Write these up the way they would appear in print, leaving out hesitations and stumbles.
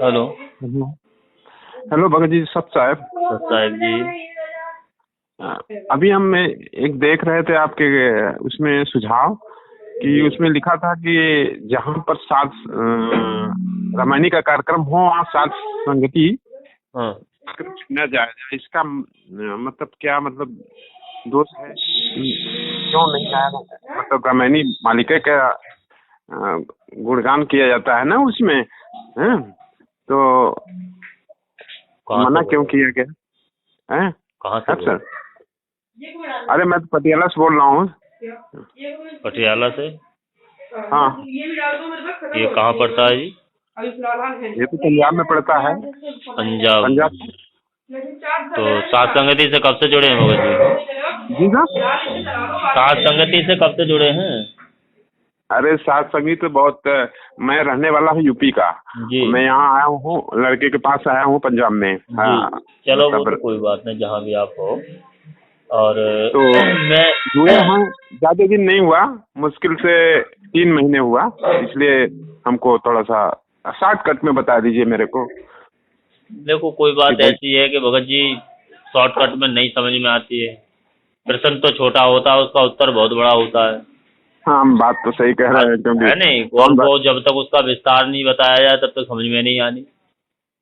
Hello. Hello Bhagat ji, सब साहब। साहब जी। अभी हम एक देख रहे थे आपके उसमें सुझाव कि उसमें लिखा था कि जहाँ पर सात रामायणी का कार्यक्रम हो वहाँ सात संगति हाँ। न जाए। इसका मतलब क्या, मतलब दोष है? क्यों नहीं जाया? मतलब रामायणी मालिका का गुणगान किया जाता है ना उसमें, है? तो मना क्यों किया गया है? कहाँ से सर? अरे मैं तो पटियाला से बोल रहा हूँ। पटियाला से? हाँ। ये कहाँ पड़ता है जी? ये तो पंजाब में पड़ता है। पंजाब। पंजाब। तो सात संगति से कब से जुड़े हैं भगत जी? जी सर। सात संगति से कब से जुड़े हैं? अरे सात संगति तो बहुत, मैं रहने वाला हूँ यूपी का जी। मैं यहाँ आया हूँ, लड़के के पास आया हूँ पंजाब में। हाँ। चलो वो तो कोई बात नहीं, जहाँ भी आप हो। और तो मैं जुड़े हैं, ज्यादा दिन नहीं हुआ, मुश्किल से 3 महीने हुआ, इसलिए हमको थोड़ा सा शॉर्टकट में बता दीजिए मेरे को। देखो कोई बात ऐसी है कि भगत जी शॉर्टकट में नहीं समझ में आती है। प्रश्न तो छोटा होता है, उसका उत्तर बहुत बड़ा होता है। हाँ, बात तो सही कह रहे हैं, क्योंकि है नहीं, और वो जब तक उसका विस्तार नहीं बताया जाए तब तक समझ में नहीं आनी।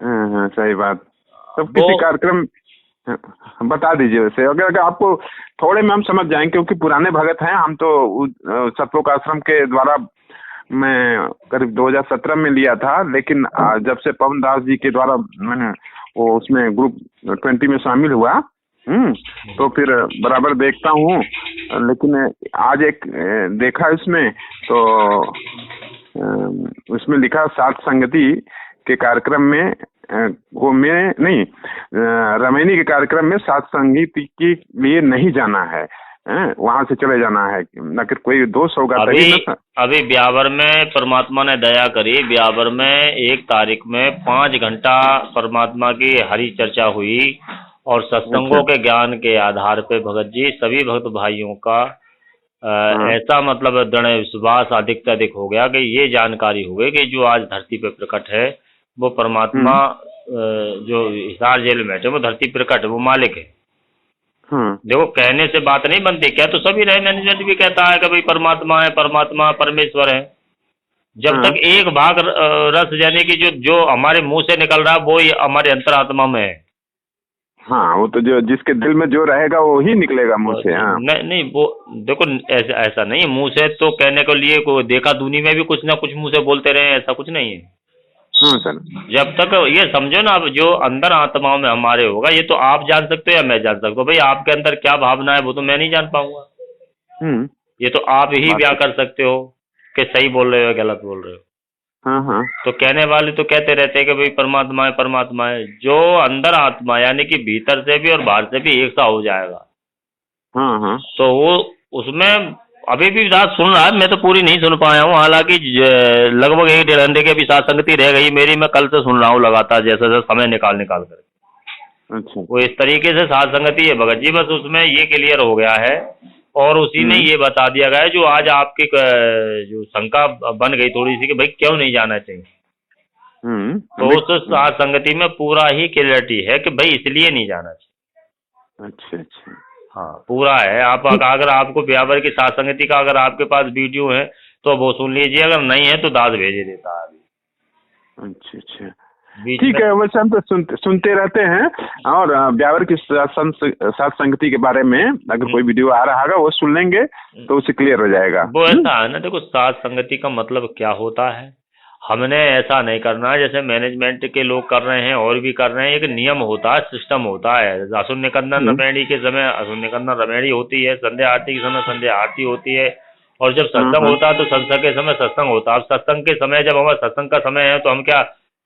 हाँ, सही बात। तो किसी कार्यक्रम बता दीजिए वैसे, अगर आपको थोड़े में हम समझ जाएं, क्योंकि पुराने भगत हैं हम तो। सतलोक आश्रम के द्वारा मैं करीब 2017 में लिया था, लेकिन जब से पवन दास जी के द्वारा मैंने वो उसमें ग्रुप 20 में शामिल हुआ, तो फिर बराबर देखता हूँ। लेकिन आज एक देखा इसमें, तो उसमें लिखा सात संगति के कार्यक्रम में वो में नहीं, रामायणी के कार्यक्रम में सात संगति के लिए नहीं जाना है, वहां से चले जाना है, न कि कोई दोष होगा तभी ना। अभी ब्यावर में परमात्मा ने दया करी, ब्यावर में 1 तारीख में 5 घंटा परमात्मा की हरि चर्चा हुई और सत्संगों के ज्ञान के आधार पे भगत जी सभी भक्त भाइयों का ऐसा मतलब दृढ़ विश्वास अधिक से अधिक हो गया कि ये जानकारी हो गई कि जो आज धरती पे प्रकट है वो परमात्मा, जो हिसार जेल में बैठे वो धरती प्रकट है, वो मालिक है। देखो कहने से बात नहीं बनती, क्या तो सभी रहे, मैनेजमेंट भी कहता है कि भाई परमात्मा है, परमात्मा परमेश्वर है। जब तक एक भाग रस यानी कि जो हमारे मुंह से निकल रहा है वो हमारे अंतरात्मा में है। हाँ, वो तो जो जिसके दिल में जो रहेगा वो ही निकलेगा मुंह से। हाँ। नहीं वो देखो ऐसा नहीं, मुंह से तो कहने के लिए को देखा दुनिया में भी कुछ ना कुछ मुंह से बोलते रहे, ऐसा कुछ नहीं है। सर। जब तक ये समझो ना, आप जो अंदर आत्माओं में हमारे होगा, ये तो आप जान सकते हो या मैं जान सकता हूँ। भाई आपके अंदर क्या भावना है वो तो मैं नहीं जान पाऊंगा। ये तो आप ही ब्याह कर सकते हो कि सही बोल रहे हो या गलत बोल रहे हो। हाँ। तो कहने वाले तो कहते रहते हैं कि भाई परमात्मा है, परमात्मा है। जो अंदर आत्मा यानी कि भीतर से भी और बाहर से भी एक सा हो जाएगा। हाँ। तो वो उसमें अभी भी बात सुन रहा है, मैं तो पूरी नहीं सुन पाया हूँ, हालांकि लगभग 1-1.5 घंटे की भी साथ संगति रह गई मेरी। मैं कल से सुन रहा हूँ लगातार, जैसे जैसे समय निकाल कर। अच्छा। वो इस तरीके से साथ संगति है भगत जी, बस उसमें ये क्लियर हो गया है और उसी ने ये बता दिया गया है जो आज आपकी जो शंका बन गई थोड़ी सी कि भाई क्यों नहीं जाना चाहिए। तो उस साथ संगति में पूरा ही क्लियरिटी है कि भाई इसलिए नहीं जाना चाहिए। अच्छा। हाँ पूरा है। आप अगर आपको ब्यावर की साथ संगति का अगर आपके पास वीडियो है तो वो सुन लीजिए, अगर नहीं है तो दास भेज देता है अभी। अच्छा। ठीक है, वैसे हम तो सुनते रहते हैं, और ब्यावर की साथ संगति के बारे में अगर कोई वीडियो आ रहा होगा वो सुन लेंगे तो उससे क्लियर हो जाएगा। वो ऐसा है ना, देखो साथ संगति का मतलब क्या होता है, हमने ऐसा नहीं करना है जैसे मैनेजमेंट के लोग कर रहे हैं और भी कर रहे हैं। एक नियम होता है, सिस्टम होता है। अशुन्य कन्नन रमैणी के समय अशुन्य कन्नन रमैणी होती है, संध्या आरती के समय संध्या आरती होती है, और जब सत्संग होता है तो सत्संग के समय सत्संग होता है। अब सत्संग के समय जब हमारा सत्संग का समय है तो हम क्या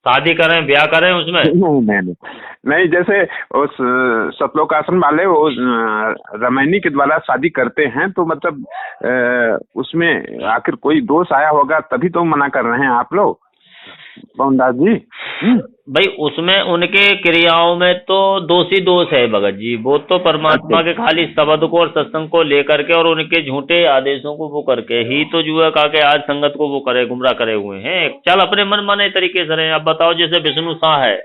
शादी करें, ब्याह करें उसमें? नहीं, जैसे उस सतलोक आश्रम वाले वो रामायणी के द्वारा शादी करते हैं, तो मतलब उसमें आखिर कोई दोष आया होगा तभी तो मना कर रहे हैं आप लोग, पवन दास जी। भाई उसमें उनके क्रियाओं में तो दोष है भगत जी। वो तो परमात्मा के खाली शब्द को और सत्संग को लेकर के और उनके झूठे आदेशों को वो करके ही तो जो है कहा कि आज संगत को वो करे गुमराह करे हुए हैं। चल अपने मन माने तरीके से रहे। अब बताओ जैसे विष्णु शाह है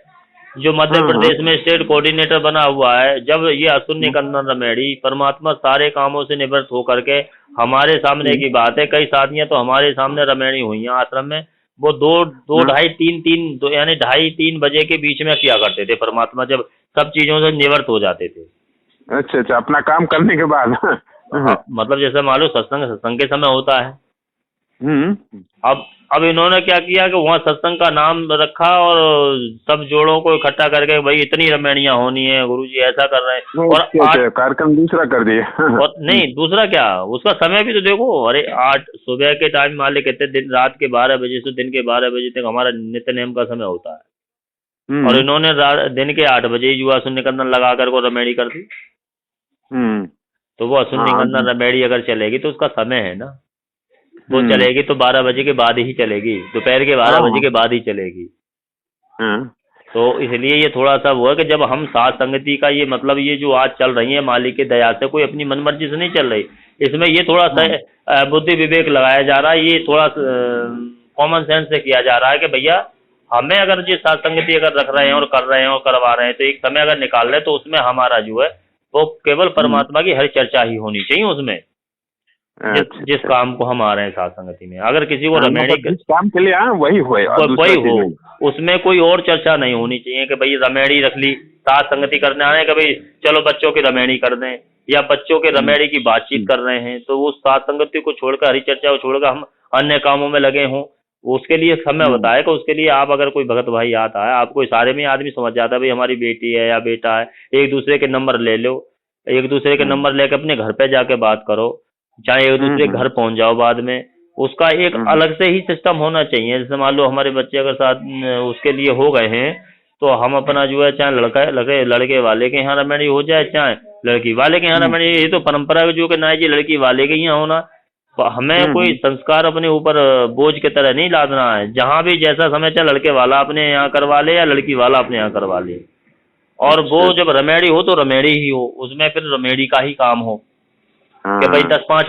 जो मध्य प्रदेश में स्टेट कोऑर्डिनेटर बना हुआ है, जब ये असुर निकंदन रमेड़ी परमात्मा सारे कामों से निवृत्त होकर के हमारे सामने की बात है, कई शादियां तो हमारे सामने रमेड़ी हुई हैं आश्रम में, वो दो ढाई तीन यानी 2:30-3 बजे के बीच में किया करते थे परमात्मा, जब सब चीजों से निवृत्त हो जाते थे। अच्छा अच्छा, अपना काम करने के बाद। मतलब जैसे मान लो सत्संग के समय होता है। अब इन्होंने क्या किया कि वहाँ सत्संग का नाम रखा और सब जोड़ों को इकट्ठा करके भाई इतनी रमैनियां होनी है, गुरुजी ऐसा कर रहे हैं, और कार्यक्रम दूसरा कर दिए। और नहीं दूसरा क्या, उसका समय भी तो देखो। अरे 8 सुबह के टाइम मान ले कहते दिन रात के 12 बजे से दिन के 12 बजे तक हमारा नित्य नेम का समय होता है, और इन्होंने दिन के 8 बजे युवा असुर निकंदन लगा कर को रमेड़ी कर दी। तो वो असुर निकंदन रमेड़ी अगर चलेगी तो उसका समय है ना, वो चलेगी तो 12 बजे के बाद ही चलेगी, दोपहर के 12 बजे के बाद ही चलेगी। तो इसलिए ये थोड़ा सा वो है कि जब हम साथ संगति का ये मतलब ये जो आज चल रही है मालिक की दया से, कोई अपनी मनमर्जी से नहीं चल रही, इसमें ये थोड़ा सा बुद्धि विवेक लगाया जा रहा है, ये थोड़ा कॉमन सेंस से किया जा रहा है कि भैया हमें अगर ये साथ संगति अगर रख रहे हैं और कर रहे हैं और करवा रहे हैं तो एक समय अगर निकाल रहे तो उसमें हमारा जो है वो केवल परमात्मा की हर चर्चा ही होनी चाहिए उसमें, जिस काम को हम आ रहे हैं साथ संगति में। अगर किसी को रमेड़ी जिस काम के लिए वही हो, उसमें कोई और चर्चा नहीं होनी चाहिए कि भाई रमेड़ी रख ली, साथ संगति करने आ रहे हैं कि भाई चलो बच्चों की रमेड़ी कर दें, या बच्चों के रमेड़ी की बातचीत कर रहे हैं तो वो साथ संगति को छोड़कर हरी चर्चा को छोड़कर हम अन्य कामों में लगे हों, उसके लिए समय बताया कि उसके लिए आप अगर कोई भगत भाई आता है, आपको इशारे में आदमी समझ जाता है भाई हमारी बेटी है या बेटा है, एक दूसरे के नंबर ले लो, एक दूसरे के नंबर लेकर अपने घर पे जाके बात करो, चाहे एक दूसरे घर पहुंच जाओ बाद में, उसका एक अलग से ही सिस्टम होना चाहिए। जैसे मान लो हमारे बच्चे अगर साथ उसके लिए हो गए हैं तो हम अपना जो है चाहे लड़के वाले के यहाँ रमेड़ी हो जाए चाहे लड़की वाले के यहाँ रमेड़ी, ये तो परंपरा जो कि ना जी लड़की वाले के यहाँ होना। तो हमें कोई संस्कार अपने ऊपर बोझ की तरह नहीं लादना है, जहाँ भी जैसा समय चाहे लड़के वाला अपने यहाँ करवा ले या लड़की वाला अपने यहाँ करवा ले, और वो जब रमेड़ी हो तो रमेड़ी ही हो, उसमें फिर रमेड़ी का ही काम हो कि भाई 10-5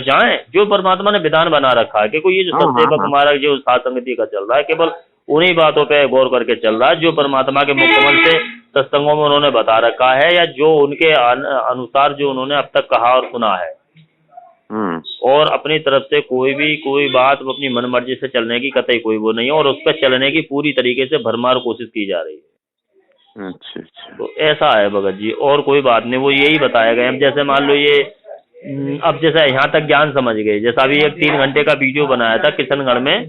जाएं, जो परमात्मा ने विधान बना रखा है कि कोई ये जो सत्सेवक हमारा जो साथ संगति का चल रहा है केवल उन्हीं बातों पे गौर करके चल रहा है जो परमात्मा के मुख्यमंत्र से सत्संगों में उन्होंने बता रखा है, या जो उनके अनुसार जो उन्होंने अब तक कहा और सुना है, और अपनी तरफ से कोई बात अपनी मन मर्जी से चलने की कतई कोई वो नहीं है, और उस पर चलने की पूरी तरीके से भरमार कोशिश की जा रही है। अच्छा, तो ऐसा है भगत जी, और कोई बात नहीं, वो यही बताया गया। अब जैसे मान लो ये अब जैसे यहाँ तक ज्ञान समझ गए, जैसा अभी एक 3 घंटे का वीडियो बनाया था किशनगढ़ में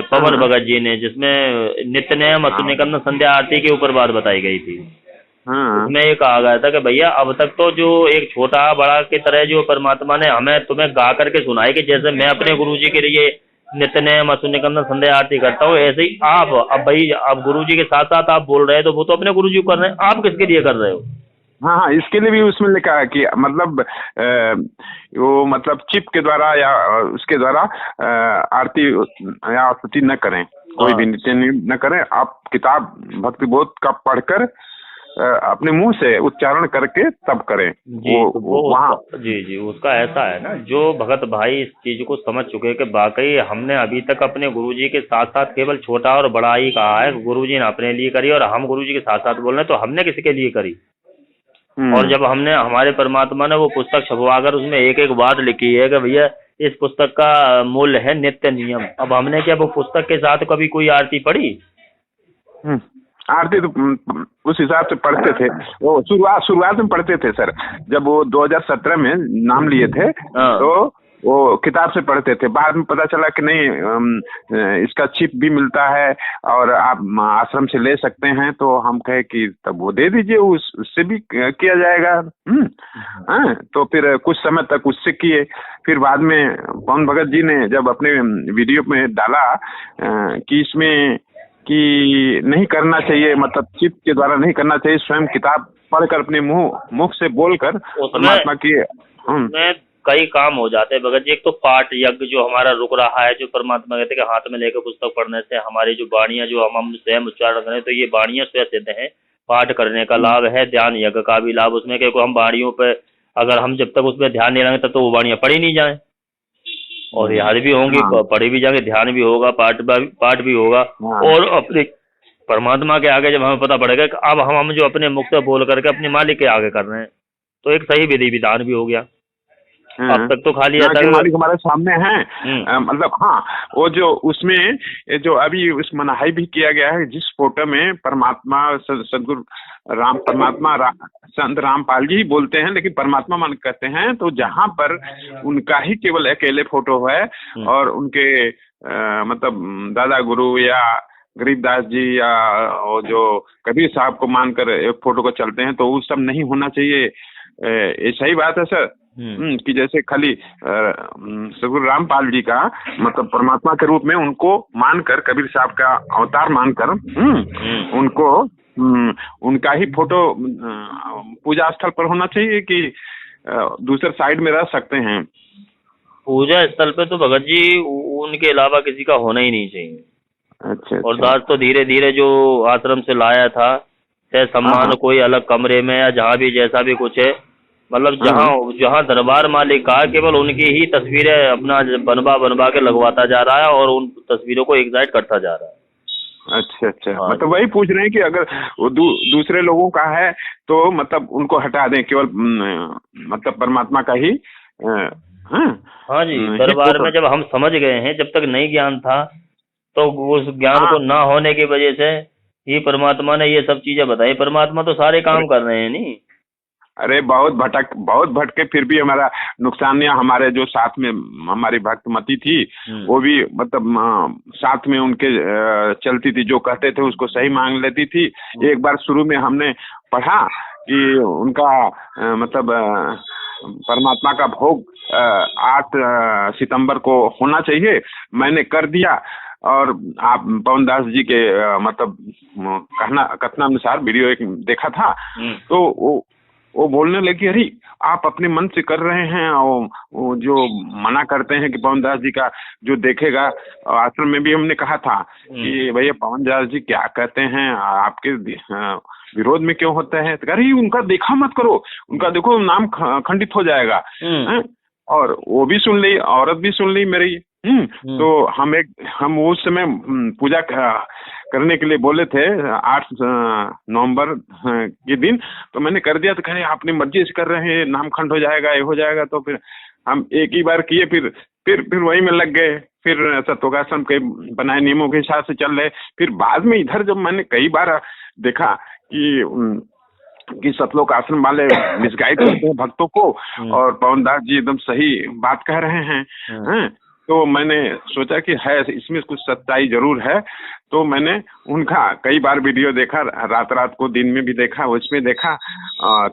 पवन भगत जी ने, जिसमें नित्य नेम असुर निकंदन संध्या आरती के ऊपर बात बताई गई थी। उसमें ये कहा गया था कि भैया अब तक तो जो एक छोटा बड़ा की तरह जो परमात्मा ने हमें तुम्हें गा करके सुनाई कि जैसे मैं अपने गुरुजी के लिए नित्य नेम असुर निकंदन संध्या आरती करता हूँ, ऐसे ही आप अब भाई अब गुरुजी के साथ साथ आप बोल रहे हैं तो वो तो अपने गुरुजी को कर रहे हैं, आप किसके लिए कर रहे हो? हाँ, इसके लिए भी उसमें लिखा है कि मतलब वो मतलब चिप के द्वारा या उसके द्वारा आरती या स्तुति न करें, कोई भी नित्य न करें। आप किताब भक्ति बोध का पढ़कर अपने मुंह से उच्चारण करके तब करें। जी, वो वहाँ जी उसका ऐसा है ना, जो भगत भाई इस चीज को समझ चुके कि वाकई हमने अभी तक अपने गुरुजी के साथ साथ केवल छोटा और बड़ा ही कहा है, गुरुजी ने अपने लिए करी और हम गुरुजी के साथ साथ बोल रहे हैं, तो हमने किसके लिए करी? और जब हमने हमारे परमात्मा ने वो पुस्तक छपवाकर उसमें एक एक बात लिखी है कि भैया इस पुस्तक का मूल्य है नित्य नियम, अब हमने क्या वो पुस्तक के साथ कभी कोई आरती पढ़ी? आरती तो उस हिसाब से पढ़ते थे, वो शुरुआत में पढ़ते थे सर, जब वो 2017 में नाम लिए थे तो वो किताब से पढ़ते थे। बाद में पता चला कि नहीं इसका चिप भी मिलता है और आप आश्रम से ले सकते हैं, तो हम कहे कि तब वो दे दीजिए, उससे भी किया जाएगा। तो फिर कुछ समय तक उससे किए, फिर बाद में पवन भगत जी ने जब अपने वीडियो में डाला कि इसमें कि नहीं करना चाहिए, मतलब चिप के द्वारा नहीं करना चाहिए, स्वयं किताब पढ़कर अपने मुख से बोलकर परमात्मा की कई काम हो जाते हैं भगत जी। एक तो पाठ यज्ञ जो हमारा रुक रहा है, जो परमात्मा कहते हैं कि हाथ में लेकर पुस्तक पढ़ने से हमारी जो वाणियां जो हम स्वयं उच्चारण करें तो ये वाणियां स्वयं सिद्ध हैं। पाठ करने का लाभ है, ध्यान यज्ञ का भी लाभ उसमें, क्योंकि हम वाणियों पे अगर हम जब तक उसमें ध्यान नहीं लगाएंगे तब तो वो वाणियां पढ़ी नहीं जाए और याद भी होंगी, हाँ पढ़ी भी जाएंगे, ध्यान भी होगा, पाठ भी होगा। हाँ और अपने परमात्मा के आगे जब हमें पता पड़ेगा कि अब हम जो अपने मुख से बोल करके अपने मालिक के आगे कर रहे हैं तो एक सही विधि विधान भी हो गया। अब तक तो खाली हाँ ऐसा कि मालिक हमारे सामने हैं। हम्म मतलब हाँ, वो जो उसमें ये जो अभी उस मनाही भी किया गया है, जिस फोटो में परमात्मा सदगुरु राम परमात्मा संत रामपाल जी ही बोलते हैं लेकिन परमात्मा मन कहते हैं, तो जहाँ पर उनका ही केवल अकेले फोटो है और उनके मतलब दादा गुरु या गरीबदास जी या वो जो कबीर साहब को मानकर एक फोटो को चलते हैं, तो वो सब नहीं होना चाहिए। ये सही बात है सर। कि जैसे खाली सदगुरु रामपाल जी का मतलब परमात्मा के रूप में उनको मानकर, कबीर साहब का अवतार मानकर उनको उनका ही फोटो पूजा स्थल पर होना चाहिए कि दूसरे साइड में रह सकते हैं? पूजा स्थल पे तो भगत जी उनके अलावा किसी का होना ही नहीं चाहिए। अच्छा और दास तो धीरे धीरे जो आश्रम से लाया था, चाहे सम्मान कोई अलग कमरे में या जहाँ भी जैसा भी कुछ है, मतलब जहाँ जहाँ दरबार मालिक का केवल उनकी ही तस्वीरें अपना बनवा के लगवाता जा रहा है और उन तस्वीरों को एक साइड करता जा रहा है। अच्छा अच्छा, मतलब वही पूछ रहे हैं कि अगर वो दूसरे लोगों का है तो मतलब उनको हटा दें, केवल मतलब परमात्मा का ही। हाँ जी, दरबार में जब हम समझ गए हैं, जब तक नहीं ज्ञान था तो उस ज्ञान को ना होने की वजह से ही परमात्मा ने ये सब चीजें बताई। परमात्मा तो सारे काम कर रहे हैं नहीं। अरे बहुत भटके फिर भी हमारा नुकसान नहीं। हमारे जो साथ में हमारी भक्तमती थी वो भी मतलब साथ में उनके चलती थी, जो कहते थे उसको सही मान लेती थी। एक बार शुरू में हमने पढ़ा कि उनका मतलब परमात्मा का भोग 8 सितंबर को होना चाहिए, मैंने कर दिया। और आप पवन दास जी के मतलब कथनानुसार वीडियो एक देखा था, तो वो बोलने लगी, अरे आप अपने मन से कर रहे हैं। वो जो मना करते हैं कि पवन दास जी का जो देखेगा, आश्रम में भी हमने कहा था कि भैया पवन दास जी क्या कहते हैं, आपके विरोध में क्यों होता है? तो अरे उनका देखा मत करो, उनका देखो नाम खंडित हो जाएगा। और वो भी सुन ली, औरत भी सुन ली मेरी। तो हम उस समय पूजा करने के लिए बोले थे 8 नवंबर के दिन, तो मैंने कर दिया। तो कहे अपनी मर्जी से कर रहे हैं, नाम खंड हो जाएगा, ये हो जाएगा। तो फिर हम एक ही बार किए, फिर वही में लग गए। फिर सत्वकाश्रम के बनाए नियमों के हिसाब से चल रहे। फिर बाद में इधर जब मैंने कई बार देखा कि सतलोक आश्रम वाले मिसगाइड करते हैं भक्तों को और पवन दास जी एकदम सही बात कह रहे हैं, तो मैंने सोचा कि है इसमें कुछ सच्चाई जरूर है। तो मैंने उनका कई बार वीडियो देखा, रात को दिन में भी देखा, उसमें देखा।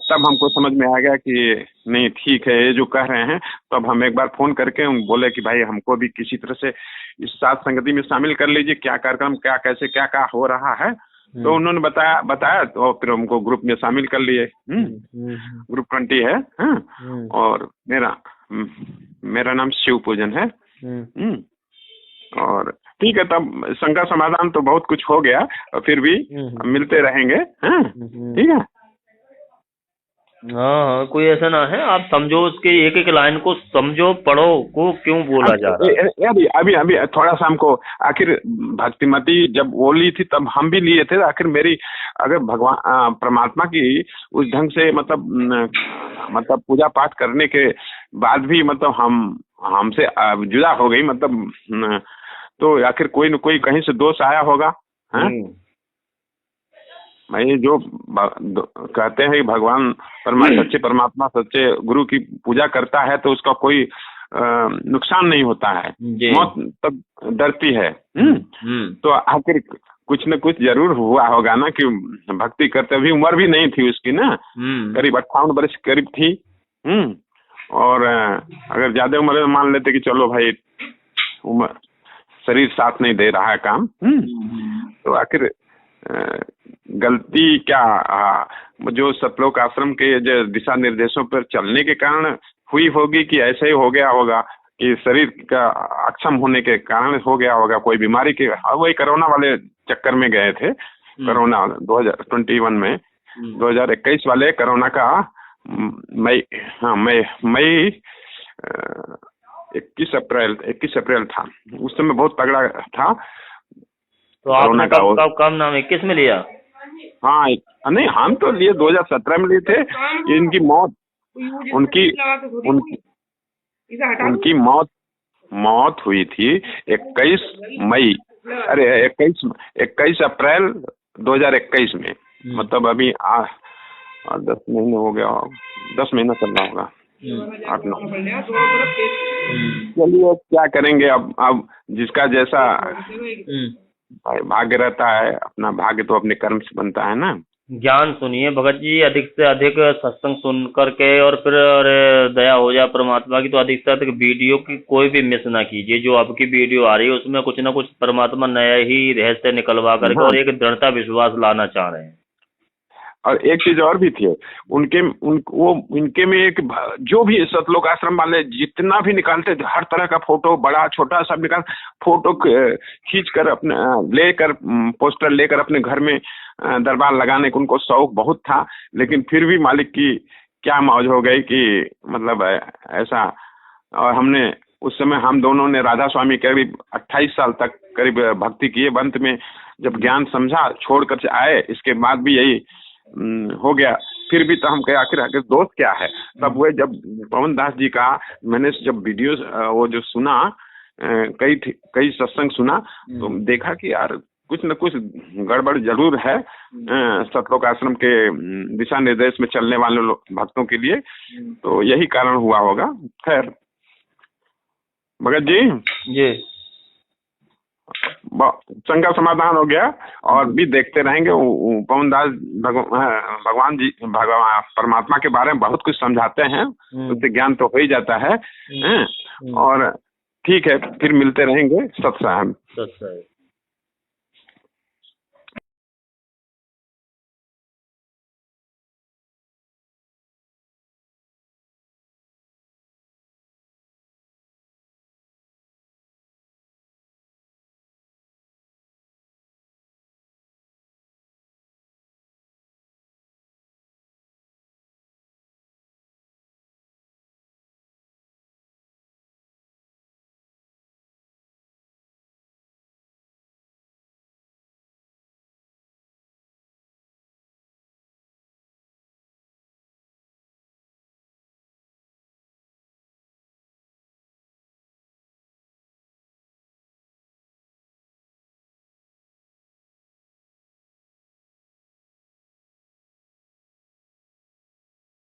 तब हमको समझ में आ गया कि नहीं ठीक है ये जो कह रहे हैं। तब हम एक बार फोन करके बोले कि भाई हमको भी किसी तरह से इस साथ संगति में शामिल कर लीजिए, क्या कार्यक्रम क्या कैसे क्या हो रहा है। तो उन्होंने बताया तो फिर हमको ग्रुप में शामिल कर लिए। ग्रुप 20 है। और मेरा नाम शिव पूजन है। और ठीक है, तब शंका समाधान तो बहुत कुछ हो गया, फिर भी मिलते रहेंगे। ठीक है। हाँ, कोई ऐसा ना है, आप समझो उसके एक एक लाइन को समझो, पढ़ो को क्यों बोला जा रहा है। अभी थोड़ा सा हमको आखिर भक्तिमती जब बोली थी तब हम भी लिए थे। आखिर मेरी अगर भगवान परमात्मा की उस ढंग से मतलब पूजा पाठ करने के बाद भी मतलब हमसे जुदा हो गई, मतलब तो आखिर कोई न कोई कहीं से दोष आया होगा। भाई जो कहते हैं कि भगवान सच्चे परमात्मा सच्चे गुरु की पूजा करता है तो उसका कोई नुकसान नहीं होता है, मौत तब डरती है। तो आखिर कुछ न कुछ जरूर हुआ होगा ना, कि भक्ति करते हुए उम्र भी नहीं थी उसकी ना, करीब 58 वर्ष करीब थी। और अगर ज्यादा उम्र में मान लेते कि चलो भाई उम्र शरीर साथ नहीं दे रहा है काम, तो आखिर गलती क्या जो सतलोक आश्रम के जो दिशा निर्देशों पर चलने के कारण हुई होगी कि ऐसे ही हो गया होगा कि शरीर का अक्षम होने के कारण हो गया होगा, कोई बीमारी के, वही कोरोना वाले चक्कर में गए थे। कोरोना 2021 में 2021 वाले कोरोना का मई, हाँ मई 21 अप्रैल था, उस समय बहुत तगड़ा था। तो आपने कब नाम 21 में लिया? हाँ नहीं, हम तो लिए 2017 में लिए थे। इनकी मौत उनकी मौत हुई थी 21 मई, अरे 21 अप्रैल 2021 में। मतलब अभी 10 महीने हो गया, 10 महीना चल रहा होगा, 8-9। चलिए क्या करेंगे, अब जिसका जैसा भाग्य रहता है, अपना भाग्य तो अपने कर्म से बनता है ना। ज्ञान सुनिए भगत जी, अधिक से अधिक सत्संग सुन करके, और फिर दया हो जाए परमात्मा की, तो अधिक से अधिक वीडियो की कोई भी मिस ना कीजिए। जो आपकी वीडियो आ रही है उसमें कुछ ना कुछ परमात्मा नया ही रहस्य निकलवा करके, हाँ। और एक दृढ़ता विश्वास लाना चाह रहे हैं। और एक चीज और भी थी, उनके में एक, जो भी सतलोक आश्रम वाले जितना भी निकालते थे, हर तरह का फोटो, बड़ा छोटा सब निकाल, फोटो खींच कर अपने लेकर, पोस्टर लेकर अपने घर में दरबार लगाने का उनको शौक बहुत था। लेकिन फिर भी मालिक की क्या मौज हो गई कि मतलब ऐसा। और हमने उस समय, हम दोनों ने राधा स्वामी करीब 28 साल तक करीब भक्ति किए। अंत में जब ज्ञान समझा, छोड़कर आए, इसके बाद भी यही हो गया। फिर भी तो हम कहे आखिर दोस्त क्या है। तब वो जब पवन दास जी का मैंने जब वीडियो वो जो सुना, कई सत्संग सुना, तो देखा कि यार कुछ न कुछ गड़बड़ जरूर है सतलोक आश्रम के दिशा निर्देश में चलने वाले भक्तों के लिए। तो यही कारण हुआ होगा। खैर भगत जी शंका समाधान हो गया, और भी देखते रहेंगे। पवन दास भगवान परमात्मा के बारे में बहुत कुछ समझाते हैं, उससे ज्ञान तो हो ही जाता है। और ठीक है, फिर मिलते रहेंगे। सत्संग।